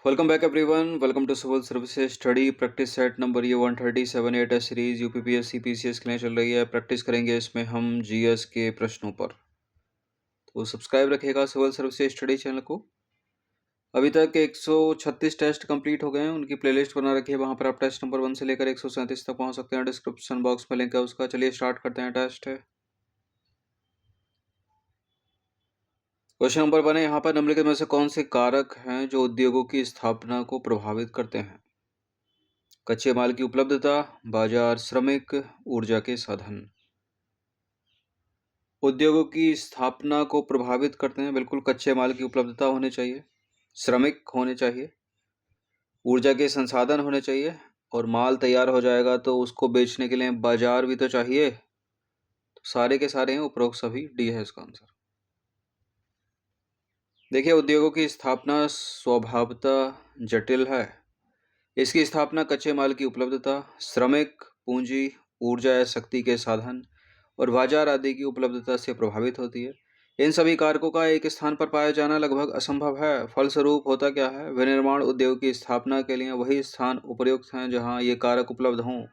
Welcome back everyone. Welcome to Civil Services Study Practice Set number ये 137 series UPPSC PCS के लिए चल रही है। प्रैक्टिस करेंगे इसमें हम जीएस के प्रश्नों पर। तो सब्सक्राइब रखिएगा सिविल सर्विसेज स्टडी चैनल को। अभी तक 136 टेस्ट कंप्लीट हो गए हैं, उनकी प्लेलिस्ट बना रखी है। वहां पर आप टेस्ट नंबर 1 से लेकर 137 तक पहुंच सकते हैं। डिस्क्रिप्शन बॉक्स में लिंक है उसका। चलिए स्टार्ट करते हैं। टेस्ट है क्वेश्चन नंबर 1 है। यहाँ पर निम्नलिखित में से कौन से कारक हैं जो उद्योगों की स्थापना को प्रभावित करते हैं? कच्चे माल की उपलब्धता, बाजार, श्रमिक, ऊर्जा के साधन। उद्योगों की स्थापना को प्रभावित करते हैं बिल्कुल कच्चे माल की उपलब्धता होनी चाहिए, श्रमिक होने चाहिए, ऊर्जा के संसाधन होने चाहिए, और माल तैयार हो जाएगा तो उसको बेचने के लिए बाजार भी तो चाहिए। तो सारे के सारे हैं उपरोक्त सभी। डी है इसका आंसर। देखिए, उद्योगों की स्थापना स्वभावतः जटिल है। इसकी स्थापना कच्चे माल की उपलब्धता, श्रमिक, पूंजी, ऊर्जा या शक्ति के साधन और बाजार आदि की उपलब्धता से प्रभावित होती है। इन सभी कारकों का एक स्थान पर पाया जाना लगभग असंभव है। फलस्वरूप होता क्या है, विनिर्माण उद्योग की स्थापना के लिए वही स्थान उपयुक्त हैं जहां ये कारक उपलब्ध हों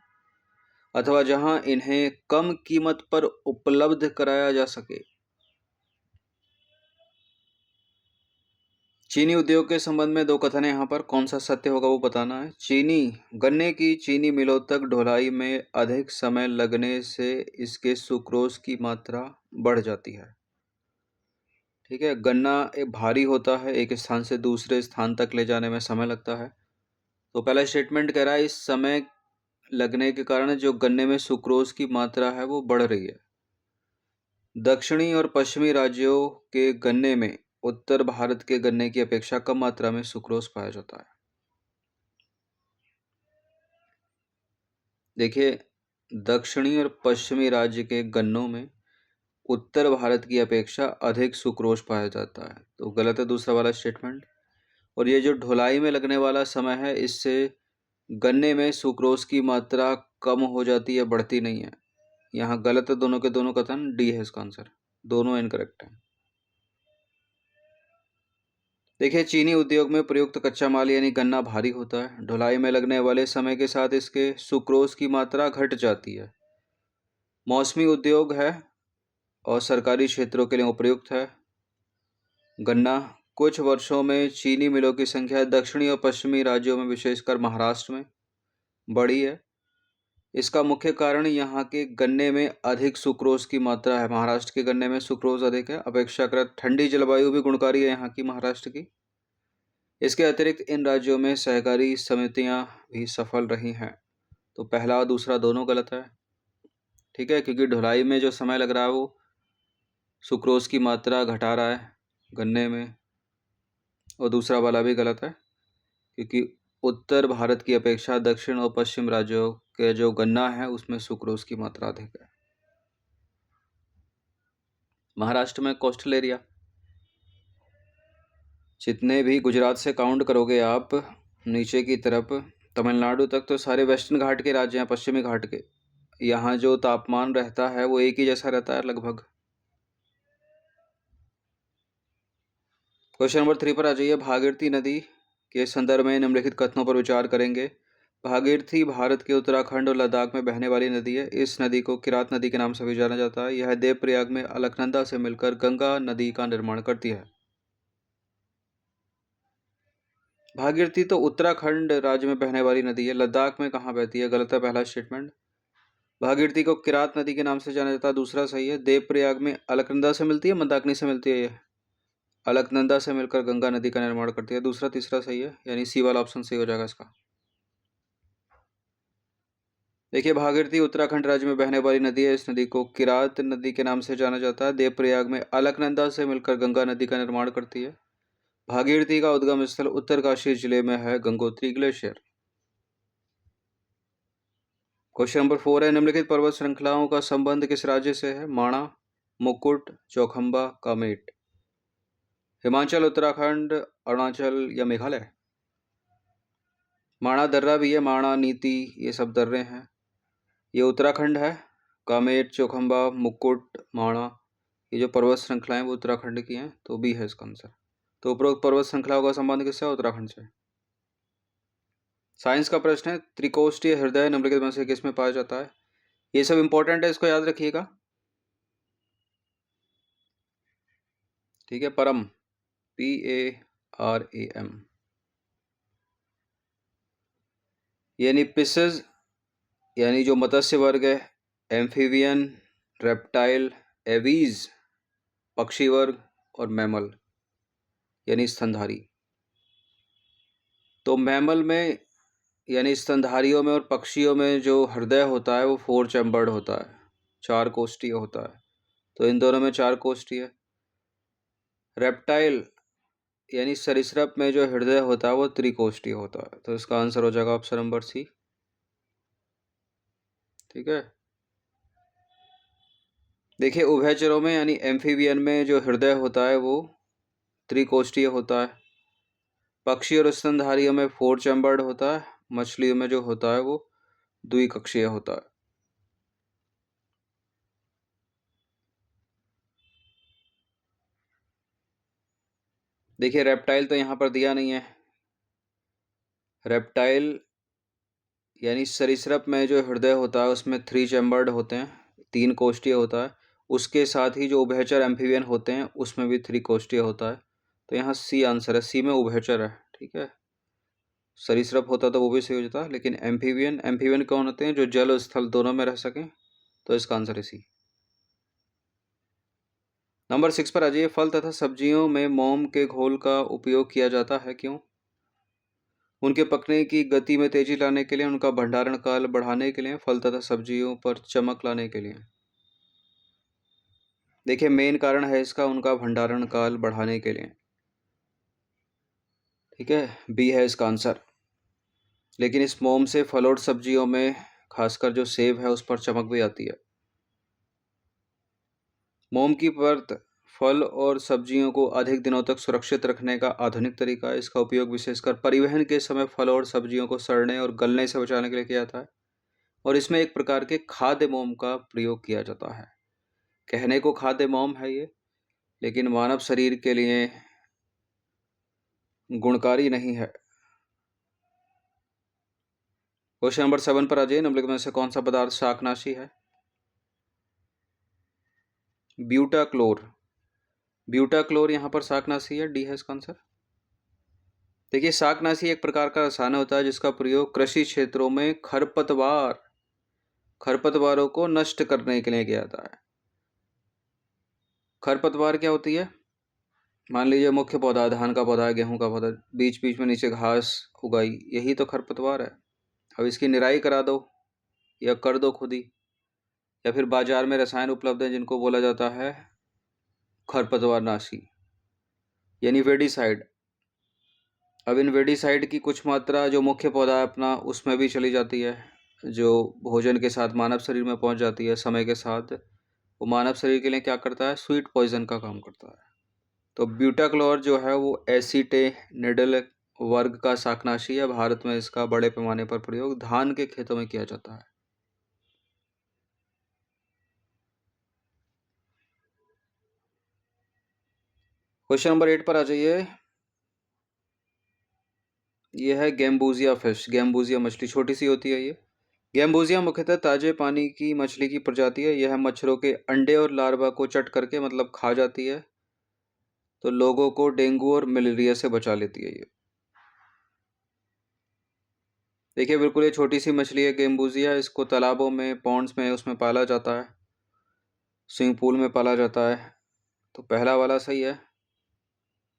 अथवा जहां इन्हें कम कीमत पर उपलब्ध कराया जा सके। चीनी उद्योग के संबंध में दो कथन है यहाँ पर। कौन सा सत्य होगा वो बताना है। गन्ने की चीनी मिलों तक ढुलाई में अधिक समय लगने से इसके सुक्रोज की मात्रा बढ़ जाती है। ठीक है, गन्ना एक भारी होता है, एक स्थान से दूसरे स्थान तक ले जाने में समय लगता है। तो पहला स्टेटमेंट कह रहा है इस समय लगने के कारण जो गन्ने में सुक्रोज की मात्रा है वो बढ़ रही है। दक्षिणी और पश्चिमी राज्यों के गन्ने में उत्तर भारत के गन्ने की अपेक्षा कम मात्रा में सुक्रोज पाया जाता है। देखिए, दक्षिणी और पश्चिमी राज्य के गन्नों में उत्तर भारत की अपेक्षा अधिक सुक्रोज पाया जाता है, तो गलत है दूसरा वाला स्टेटमेंट। और ये जो ढुलाई में लगने वाला समय है, इससे गन्ने में सुक्रोज की मात्रा कम हो जाती है, बढ़ती नहीं है। यहाँ गलत है दोनों के दोनों कथन। डी है इसका आंसर। दोनों इनकरेक्ट है। देखिए, चीनी उद्योग में प्रयुक्त कच्चा माल यानी गन्ना भारी होता है। ढुलाई में लगने वाले समय के साथ इसके सुक्रोज की मात्रा घट जाती है। मौसमी उद्योग है और सरकारी क्षेत्रों के लिए उपयुक्त है। गन्ना कुछ वर्षों में चीनी मिलों की संख्या दक्षिणी और पश्चिमी राज्यों में, विशेषकर महाराष्ट्र में, बढ़ी है। इसका मुख्य कारण यहाँ के गन्ने में अधिक सुक्रोज की मात्रा है। महाराष्ट्र के गन्ने में सुक्रोज अधिक है। अपेक्षाकृत ठंडी जलवायु भी गुणकारी है यहाँ की, महाराष्ट्र की। इसके अतिरिक्त इन राज्यों में सहकारी समितियां भी सफल रही हैं। तो पहला और दूसरा दोनों गलत है। ठीक है, क्योंकि ढुलाई में जो समय लग रहा है वो सुक्रोज की मात्रा घटा रहा है गन्ने में। और दूसरा वाला भी गलत है, क्योंकि उत्तर भारत की अपेक्षा दक्षिण और पश्चिम राज्यों के जो गन्ना है उसमें सुक्रोज की मात्रा अधिक है। महाराष्ट्र में कोस्टल एरिया, जितने भी गुजरात से काउंट करोगे आप नीचे की तरफ तमिलनाडु तक, तो सारे वेस्टर्न घाट के राज्य हैं, पश्चिमी घाट के। यहाँ जो तापमान रहता है वो एक ही जैसा रहता है लगभग। क्वेश्चन नंबर 3 पर आ जाइए। भागीरथी नदी के संदर्भ में निम्नलिखित कथनों पर विचार करेंगे। भागीरथी भारत के उत्तराखंड और लद्दाख में बहने वाली नदी है। इस नदी को किरात नदी के नाम से भी जाना जाता है। यह देवप्रयाग में अलकनंदा से मिलकर गंगा नदी का निर्माण करती है। भागीरथी तो उत्तराखंड राज्य में बहने वाली नदी है, लद्दाख में कहाँ बहती है? गलत है पहला स्टेटमेंट। भागीरथी को किरात नदी के नाम से जाना जाता है, दूसरा सही है। देवप्रयाग में अलकनंदा से मिलती है, मंदाकिनी से मिलती है। यह अलकनंदा से मिलकर गंगा नदी का निर्माण करती है। दूसरा तीसरा सही है, यानी सी वाला ऑप्शन सही हो जाएगा इसका। देखिए, भागीरथी उत्तराखंड राज्य में बहने वाली नदी है। इस नदी को किरात नदी के नाम से जाना जाता है। देवप्रयाग में अलकनंदा से मिलकर गंगा नदी का निर्माण करती है। भागीरथी का उद्गम स्थल उत्तरकाशी जिले में है, गंगोत्री ग्लेशियर। क्वेश्चन नंबर 4 है। निम्नलिखित पर्वत श्रृंखलाओं का संबंध किस राज्य से है? माणा, मुकुट, चौखंबा, कामेट। हिमाचल, उत्तराखंड, अरुणाचल या मेघालय? माणा दर्रा भी है, माणा, नीति, ये सब दर्रे हैं। ये उत्तराखंड है। कामेट, चौखंबा, मुकुट, माणा, ये जो पर्वत श्रृंखलाएं वो उत्तराखंड की हैं, तो भी है इसका आंसर। तो उपरोक्त पर्वत श्रृंखलाओं का संबंध किससे है? उत्तराखंड से। साइंस का प्रश्न है, त्रिकोष्ठीय हृदय निम्नलिखित में से किसमें पाया जाता है? ये सब इंपॉर्टेंट है, इसको याद रखिएगा। ठीक है, परम, PARAM, यानी पिसेस, यानी जो मत्स्य वर्ग है, एम्फीबियन, रेप्टाइल, एवीज पक्षी वर्ग, और मैमल यानी स्तनधारी। तो मैमल में यानी स्तनधारियों में और पक्षियों में जो हृदय होता है वो 4 चैम्बर्ड होता है, 4 कोष्ठीय होता है। तो इन दोनों में 4 कोष्ठीय। रेप्टाइल यानी सरीसृप में जो हृदय होता है वो त्रिकोष्ठीय होता है। तो इसका आंसर हो जाएगा ऑप्शन नंबर सी। ठीक है, देखिए उभयचरों में यानी एम्फीबियन में जो हृदय होता है वो त्रिकोष्ठीय होता है। पक्षी और स्तनधारियों में 4 चैम्बर्ड होता है। मछलियों में जो होता है वो द्विकक्षीय होता है। देखिए रेप्टाइल तो यहाँ पर दिया नहीं है। रेप्टाइल यानी सरीसृप में जो हृदय होता है उसमें 3 चैम्बर्ड होते हैं, 3 कोष्ठीय होता है। उसके साथ ही जो उभयचर एम्फीबियन होते हैं उसमें भी 3 कोष्ठीय होता है। तो यहाँ सी आंसर है, सी में उभयचर है। ठीक है, सरीसृप होता तो वो भी सही हो जाता, लेकिन एम्फीबियन कौन होते हैं? जो जल और स्थल दोनों में रह सकें। तो इसका आंसर है सी। नंबर 6 पर आ जाइए। फल तथा सब्जियों में मोम के घोल का उपयोग किया जाता है, क्यों? उनके पकने की गति में तेजी लाने के लिए, उनका भंडारण काल बढ़ाने के लिए, फल तथा सब्जियों पर चमक लाने के लिए। देखिए मेन कारण है इसका उनका भंडारण काल बढ़ाने के लिए। ठीक है, बी है इसका आंसर। लेकिन इस मोम से फल और सब्जियों में खासकर जो सेब है उस पर चमक भी आती है। मोम की परत फल और सब्जियों को अधिक दिनों तक सुरक्षित रखने का आधुनिक तरीका है। इसका उपयोग विशेषकर परिवहन के समय फल और सब्जियों को सड़ने और गलने से बचाने के लिए किया जाता है। और इसमें एक प्रकार के खाद्य मोम का प्रयोग किया जाता है। कहने को खाद्य मोम है ये, लेकिन मानव शरीर के लिए गुणकारी नहीं है। क्वेश्चन नंबर 7 पर आ जाइए। निम्नलिखित में से कौन सा पदार्थ शाकनाशी है? ब्यूटाक्लोर। ब्यूटाक्लोर यहाँ पर शाकनाशी है, डी है इसका आंसर। देखिए शाकनाशी एक प्रकार का रसायन होता है जिसका प्रयोग कृषि क्षेत्रों में खरपतवारों को नष्ट करने के लिए किया जाता है। खरपतवार क्या होती है? मान लीजिए मुख्य पौधा, धान का पौधा, गेहूं का पौधा, बीच बीच में नीचे घास उगाई, यही तो खरपतवार है। अब इसकी निराई करा दो या कर दो खुद ही, या फिर बाजार में रसायन उपलब्ध है जिनको बोला जाता है खरपतवार नाशी यानी वेडीसाइड। अब इन वेडीसाइड की कुछ मात्रा जो मुख्य पौधा है अपना उसमें भी चली जाती है, जो भोजन के साथ मानव शरीर में पहुंच जाती है समय के साथ। वो मानव शरीर के लिए क्या करता है? स्वीट पॉइजन का काम करता है। तो ब्यूटाक्लोर जो है वो एसीटेनिडल वर्ग का शाकनाशी है। भारत में इसका बड़े पैमाने पर प्रयोग धान के खेतों में किया जाता है। क्वेश्चन नंबर 8 पर आ जाइए। यह है गैम्बूजिया फिश। गैम्बूजिया मछली छोटी सी होती है ये। गैम्बूजिया मुख्यतः ताजे पानी की मछली की प्रजाति है। यह मच्छरों के अंडे और लार्वा को चट करके मतलब खा जाती है, तो लोगों को डेंगू और मलेरिया से बचा लेती है ये। देखिए बिल्कुल ये छोटी सी मछली है गैम्बूजिया। इसको तालाबों में, पॉन्ड्स में, उसमें पाला जाता है, स्विमिंग पूल में पाला जाता है। तो पहला वाला सही है।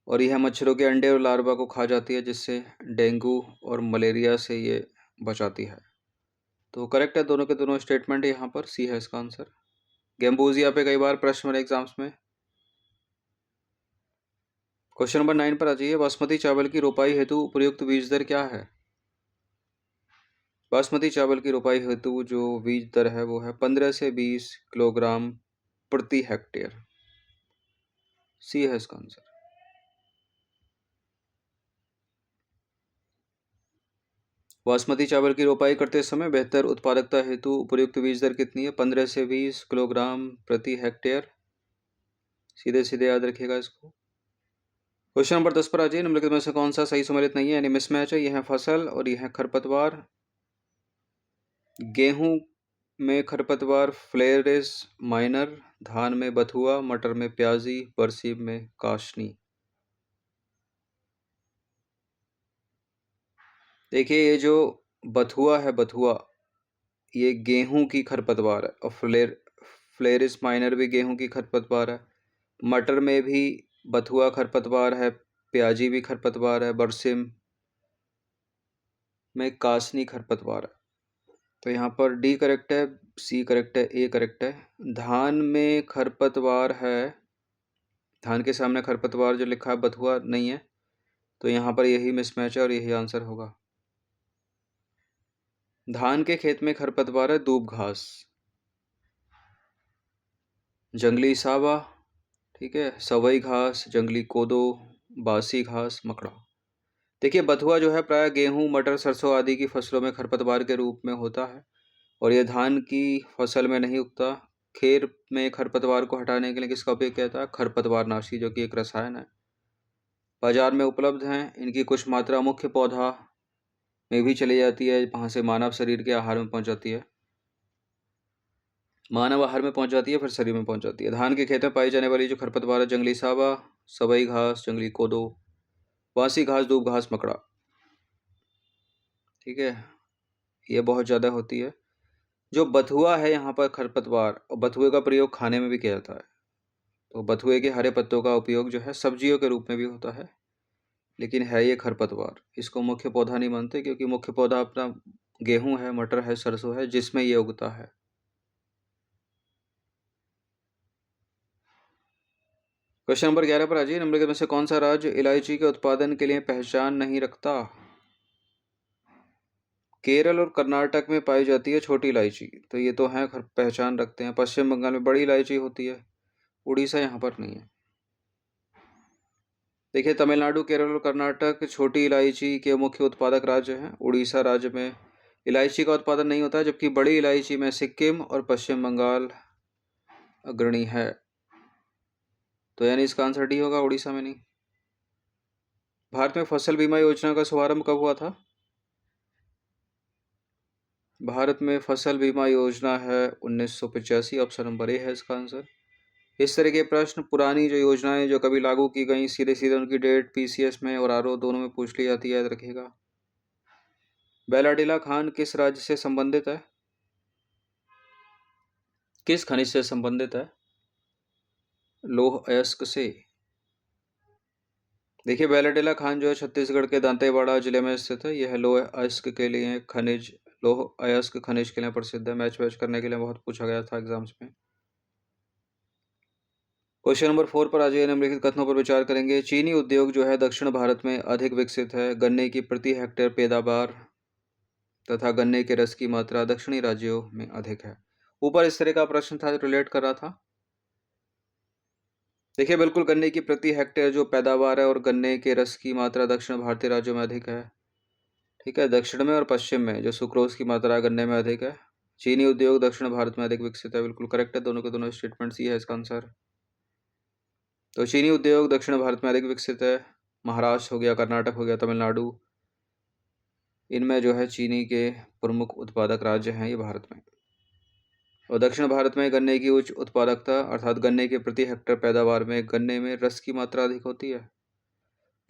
और यह मच्छरों के अंडे और लार्वा को खा जाती है जिससे डेंगू और मलेरिया से ये बचाती है। तो करेक्ट है दोनों के दोनों स्टेटमेंट। यहाँ पर सी है इसका आंसर। गैम्बूजिया पे कई बार प्रश्न बने एग्जाम्स में। क्वेश्चन नंबर 9 पर आ जाइए। बासमती चावल की रोपाई हेतु उपयुक्त बीज दर क्या है? बासमती चावल की रोपाई हेतु जो बीज दर है वो है 15 से 20 किलोग्राम प्रति हेक्टेयर। सी है इसका आंसर। बासमती चावल की रोपाई करते समय बेहतर उत्पादकता हेतु उपयुक्त बीज दर कितनी है? 15 से 20 किलोग्राम प्रति हेक्टेयर। सीधे सीधे याद रखिएगा इसको। क्वेश्चन नंबर 10 पर आ जाइए। निम्नलिखित में से कौन सा सही सम्मिलित नहीं है, यानी मिसमैच है। ये है फसल और ये है खरपतवार। गेहूं में खरपतवार फ्लेरिस माइनर, धान में बथुआ, मटर में प्याजी, बरसीम में काशनी। देखिए ये जो बथुआ है, बथुआ ये गेहूं की खरपतवार है, और फ्लेरिस माइनर भी गेहूं की खरपतवार है। मटर में भी बथुआ खरपतवार है, प्याजी भी खरपतवार है, बरसिम में कासनी खरपतवार है। तो यहाँ पर डी करेक्ट है, सी करेक्ट है, ए करेक्ट है। धान में खरपतवार है, धान के सामने खरपतवार जो लिखा है बथुआ नहीं है, तो यहाँ पर यही मिसमैच है और यही आंसर होगा। धान के खेत में खरपतवार है दूब घास, जंगली सावा, ठीक है, सवई घास, जंगली कोदो, बासी घास, मकड़ा। देखिए बथुआ जो है प्राय गेहूं, मटर, सरसों आदि की फसलों में खरपतवार के रूप में होता है, और यह धान की फसल में नहीं उगता। खेत में खरपतवार को हटाने के लिए किसका उपयोग किया जाता है? खरपतवारनाशी, जो कि एक रसायन है। बाजार में उपलब्ध हैं, इनकी कुछ मात्रा मुख्य पौधा में भी चली जाती है, वहां से मानव शरीर के आहार में पहुंच जाती है, मानव आहार में पहुंच जाती है, फिर शरीर में पहुंच जाती है। धान के खेत में पाई जाने वाली जो खरपतवार है, जंगली सावा, सवई घास, जंगली कोदो, बासी घास, दूब घास, मकड़ा, ठीक है, ये बहुत ज़्यादा होती है। जो बथुआ है यहाँ पर खरपतवार, और बथुए का प्रयोग खाने में भी किया जाता है, तो बथुए के हरे पत्तों का उपयोग जो है सब्जियों के रूप में भी होता है, लेकिन है ये खरपतवार। इसको मुख्य पौधा नहीं मानते, क्योंकि मुख्य पौधा अपना गेहूं है, मटर है, सरसों है, जिसमें ये उगता है। क्वेश्चन नंबर 11 पर आ जाइए। निम्नलिखित में से कौन सा राज्य इलायची के उत्पादन के लिए पहचान नहीं रखता? केरल और कर्नाटक में पाई जाती है छोटी इलायची, तो ये तो है पहचान रखते हैं। पश्चिम बंगाल में बड़ी इलायची होती है, उड़ीसा यहाँ पर नहीं है। देखिए तमिलनाडु, केरल और कर्नाटक छोटी इलायची के मुख्य उत्पादक राज्य हैं। उड़ीसा राज्य में इलायची का उत्पादन नहीं होता है, जबकि बड़ी इलायची में सिक्किम और पश्चिम बंगाल अग्रणी है। तो यानी इसका आंसर डी होगा, उड़ीसा में नहीं। भारत में फसल बीमा योजना का शुभारंभ कब हुआ था? भारत में फसल बीमा योजना है 1985, ऑप्शन नंबर ए है इसका आंसर। इस तरह के प्रश्न पुरानी जो योजनाएं जो कभी लागू की गई, सीधे सीधे उनकी डेट पीसीएस में और आरओ दोनों में पूछ ली जाती है, याद रखिएगा। बेलाडीला खान किस राज्य से संबंधित है? किस खनिज से संबंधित है? लौह अयस्क से। देखिए बेलाडीला खान जो है छत्तीसगढ़ के दंतेवाड़ा जिले में स्थित है। यह लौह अयस्क के लिए खनिज, लौह अयस्क खनिज के लिए प्रसिद्ध है। मैच वैच करने के लिए बहुत पूछा गया था एग्जाम्स में। क्वेश्चन नंबर 4 पर आ जाइए। निम्नलिखित कथनों पर विचार करेंगे। चीनी उद्योग जो है दक्षिण भारत में अधिक विकसित है। गन्ने की प्रति हेक्टेयर पैदावार तथा गन्ने के रस की मात्रा दक्षिणी राज्यों में अधिक है। ऊपर इस तरह का प्रश्न था, रिलेट कर रहा था। देखिए बिल्कुल गन्ने की प्रति हेक्टेयर जो पैदावार है और गन्ने के रस की मात्रा दक्षिण भारतीय राज्यों में अधिक है, ठीक है। दक्षिण में और पश्चिम में जो सुक्रोज की मात्रा गन्ने में अधिक है। चीनी उद्योग दक्षिण भारत में अधिक विकसित है, बिल्कुल करेक्ट है। दोनों के दोनों स्टेटमेंट सी है इसका आंसर। तो चीनी उद्योग दक्षिण भारत में अधिक विकसित है। महाराष्ट्र हो गया, कर्नाटक हो गया, तमिलनाडु, इनमें जो है चीनी के प्रमुख उत्पादक राज्य हैं ये भारत में। और दक्षिण भारत में गन्ने की उच्च उत्पादकता, अर्थात गन्ने के प्रति हेक्टेयर पैदावार में गन्ने में रस की मात्रा अधिक होती है।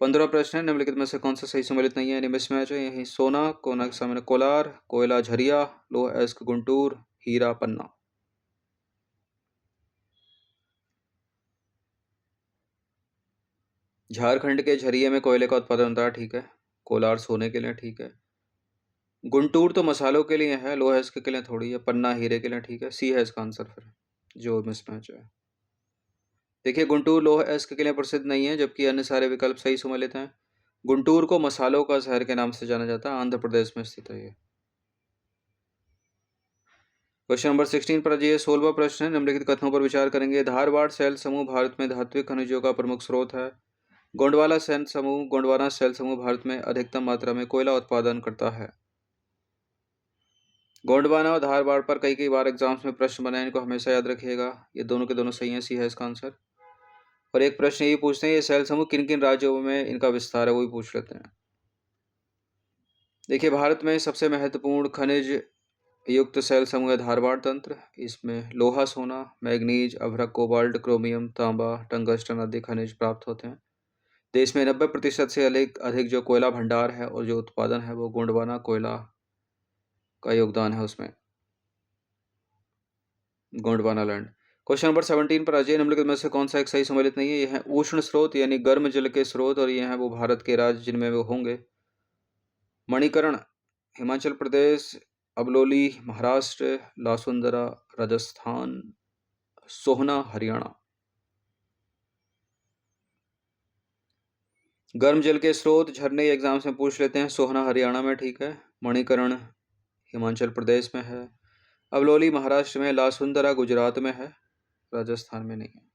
15 प्रश्न है। निम्नलिखित में से कौन सा सही सम्मिलित नहीं है, यानी मिसमैच है। यही सोना, कोना के सामने कोलार, कोयला झरिया, लोह अयस्क गुंटूर, हीरा पन्ना। झारखंड के झरिये में कोयले का उत्पादन होता है, ठीक है। कोलार सोने के लिए, ठीक है। गुंटूर तो मसालों के लिए है, लोह अयस्क के लिए थोड़ी है। पन्ना हीरे के लिए, ठीक है। सी है इसका आंसर फिर, जो मिसमैच है। देखिए गुंटूर लोह अयस्क के लिए प्रसिद्ध नहीं है, जबकि अन्य सारे विकल्प सही सम्मिलित हैं। गुंटूर को मसालों का शहर के नाम से जाना जाता है, आंध्र प्रदेश में स्थित है ये। क्वेश्चन नंबर 16 पर ये 16वां प्रश्न है। निम्नलिखित कथनों पर विचार करेंगे। धारवाड़ सेल समूह भारत में धात्विक खनिजों का प्रमुख स्रोत है। गोंडवाना सेल समूह भारत में अधिकतम मात्रा में कोयला उत्पादन करता है। गोंडवाना और धारवाड़ पर कई कई बार एग्जाम्स में प्रश्न बनाए, इनको हमेशा याद रखिएगा। ये दोनों के दोनों सही है, सी है इसका आंसर। और एक प्रश्न ये पूछते हैं, ये सेल समूह किन किन राज्यों में इनका विस्तार है, वो भी पूछ लेते हैं। देखिए, भारत में सबसे महत्वपूर्ण खनिज युक्त सेल समूह है धारवाड़ तंत्र। इसमें लोहा, सोना, मैग्नीज, अभ्रक, कोबाल्ट, क्रोमियम, तांबा, टंगस्टन आदि खनिज प्राप्त होते हैं। देश में 90% से अधिक अधिक जो कोयला भंडार है और जो उत्पादन है वो गोंडवाना कोयला का योगदान है उसमें, गोंडवाना लैंड। क्वेश्चन नंबर 17 पर अजय निम्नलिखित में से कौन सा एक सही सम्मिलित नहीं है? ये है उष्ण स्रोत यानी गर्म जल के स्रोत, और ये हैं वो भारत के राज्य जिनमें वो होंगे मणिकरण हिमाचल प्रदेश, अबलोली महाराष्ट्र, लासुंदरा राजस्थान, सोहना हरियाणा। गर्म जल के स्रोत झरने एग्जाम्स में पूछ लेते हैं, सोहना हरियाणा में ठीक है, मणिकरण हिमाचल प्रदेश में है, अबलोली महाराष्ट्र में, लासुंदरा गुजरात में है, राजस्थान में नहीं है।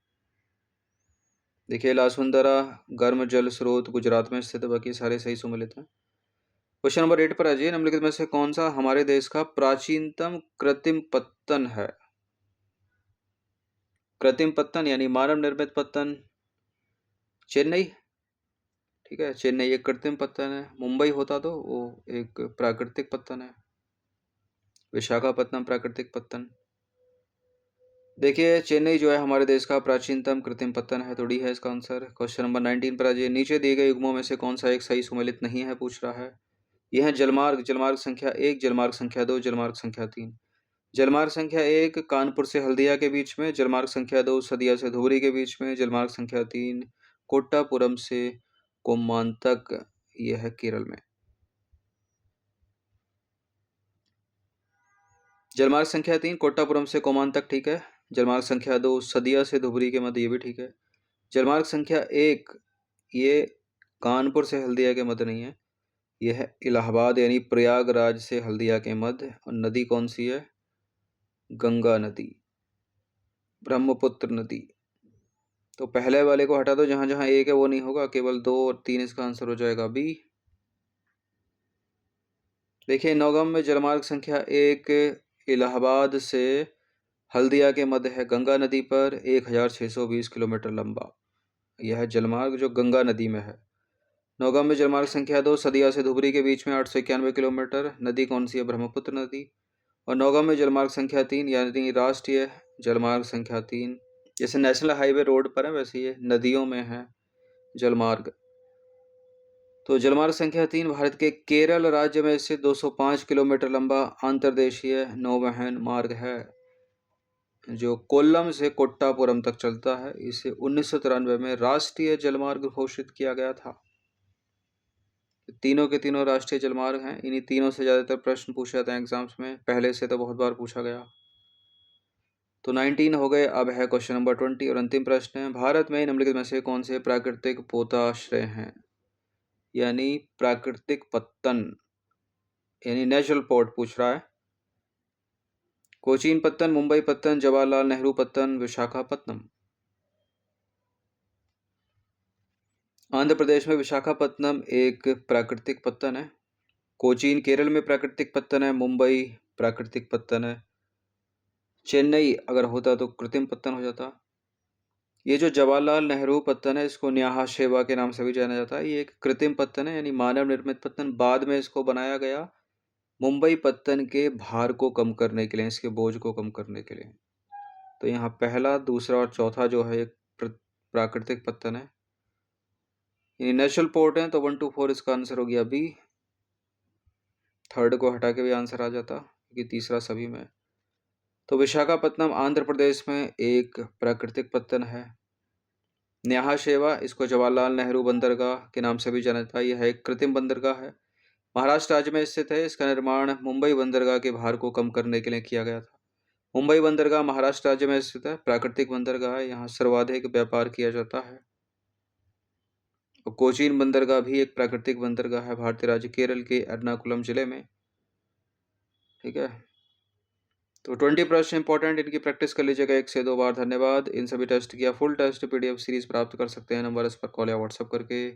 देखिए, लासुंदरा गर्म जल स्रोत गुजरात में स्थित है, बाकी सारे सही सम्मिलित हैं। क्वेश्चन नंबर 8 पर आ जाइए, निम्नलिखित में से कौन सा हमारे देश का प्राचीनतम कृत्रिम पत्तन है? कृत्रिम पत्तन यानी मानव निर्मित पत्तन, चेन्नई, ठीक है, चेन्नई एक कृत्रिम पत्तन है। मुंबई होता तो वो एक प्राकृतिक पत्तन है। विशाखापत्तनम प्राकृतिक पत्तन। देखिए, चेन्नई जो है हमारे देश का प्राचीनतम कृत्रिम पत्तन है, तो डी है इसका आंसर। क्वेश्चन नंबर 19 पर आ जाइए, नीचे दिए गए युग्मों में से कौन सा एक सही सुमेलित नहीं है, पूछ रहा है। यह है जलमार्ग, जलमार्ग संख्या 1, जलमार्ग संख्या 2, जलमार्ग संख्या 3। जलमार्ग संख्या 1 कानपुर से हल्दिया के बीच में, जलमार्ग संख्या 2 सदिया से धुबरी के बीच में, जलमार्ग संख्या 3 कोट्टापुरम से कोमांतक, यह है केरल में। जलमार्ग संख्या 3 कोट्टापुरम से कोमांतक ठीक है। जलमार्ग संख्या 2 सदिया से धुबरी के मध्य, ये भी ठीक है। जलमार्ग संख्या 1 ये कानपुर से हल्दिया के मध्य नहीं है, यह है इलाहाबाद यानी प्रयागराज से हल्दिया के मध्य। और नदी कौन सी है? गंगा नदी, ब्रह्मपुत्र नदी। तो पहले वाले को हटा दो, जहां जहां एक है वो नहीं होगा, केवल 2 और 3 इसका आंसर हो जाएगा बी। देखिए, नौगम में जलमार्ग संख्या 1 इलाहाबाद से हल्दिया के मध्य है गंगा नदी पर, 1620 किलोमीटर लंबा। यह है जलमार्ग जो गंगा नदी में है। नौगम में जलमार्ग संख्या 2 सदिया से धुबरी के बीच में 891 किलोमीटर, नदी कौन सी है? ब्रह्मपुत्र नदी। और नौगम में जलमार्ग संख्या 3 यानी राष्ट्रीय जलमार्ग संख्या 3, जैसे नेशनल हाईवे रोड पर है वैसे ये नदियों में है जलमार्ग। तो जलमार्ग संख्या 3 भारत के केरल राज्य में स्थित 205 किलोमीटर लंबा अंतर्देशीय नौवहन मार्ग है, जो कोल्लम से कोट्टापुरम तक चलता है। इसे 1993 में राष्ट्रीय जलमार्ग घोषित किया गया था। तीनों के तीनों राष्ट्रीय जलमार्ग हैं। इन्हीं तीनों से ज़्यादातर प्रश्न पूछे जाते हैं एग्जाम्स में, पहले से तो बहुत बार पूछा गया। तो 19 हो गए, अब है क्वेश्चन नंबर 20 और अंतिम प्रश्न है, भारत में निम्नलिखित में से कौन से प्राकृतिक पोताश्रय हैं? यानी प्राकृतिक पत्तन यानी नेचुरल पोर्ट पूछ रहा है। कोचीन पत्तन, मुंबई पत्तन, जवाहरलाल नेहरू पत्तन, विशाखापत्तनम। आंध्र प्रदेश में विशाखापत्तनम एक प्राकृतिक पत्तन है। कोचीन केरल में प्राकृतिक पत्तन है। मुंबई प्राकृतिक पत्तन है। चेन्नई अगर होता तो कृत्रिम पत्तन हो जाता। ये जो जवाहरलाल नेहरू पत्तन है, इसको न्याहा शेवा के नाम से भी जाना जाता है। ये एक कृत्रिम पत्तन है यानी मानव निर्मित पत्तन। बाद में इसको बनाया गया मुंबई पत्तन के भार को कम करने के लिए, इसके बोझ को कम करने के लिए। तो यहाँ पहला, दूसरा और चौथा जो है एक प्राकृतिक पत्तन है, यानी नेचुरल पोर्ट है। तो 1 2 4 इसका आंसर हो गया बी। थर्ड को हटा के भी आंसर आ जाता, क्योंकि तीसरा सभी में। तो विशाखापत्तनम आंध्र प्रदेश में एक प्राकृतिक पत्तन है। न्याहा शेवा, इसको जवाहरलाल नेहरू बंदरगाह के नाम से भी जाना जाता है। यह एक कृत्रिम बंदरगाह है, महाराष्ट्र राज्य में स्थित है। इसका निर्माण मुंबई बंदरगाह के भार को कम करने के लिए किया गया था। मुंबई बंदरगाह महाराष्ट्र राज्य में स्थित है, प्राकृतिक बंदरगाह है, यहाँ सर्वाधिक व्यापार किया जाता है। और कोचीन बंदरगाह भी एक प्राकृतिक बंदरगाह है, भारतीय राज्य केरल के एर्नाकुलम जिले में, ठीक है। तो 20 प्रश्न इंपॉर्टेंट, इनकी प्रैक्टिस कर लीजिएगा 1 से 2 बार। धन्यवाद। इन सभी टेस्ट किया फुल टेस्ट PDF सीरीज प्राप्त कर सकते हैं नंबर इस पर कॉल या व्हाट्सएप करके।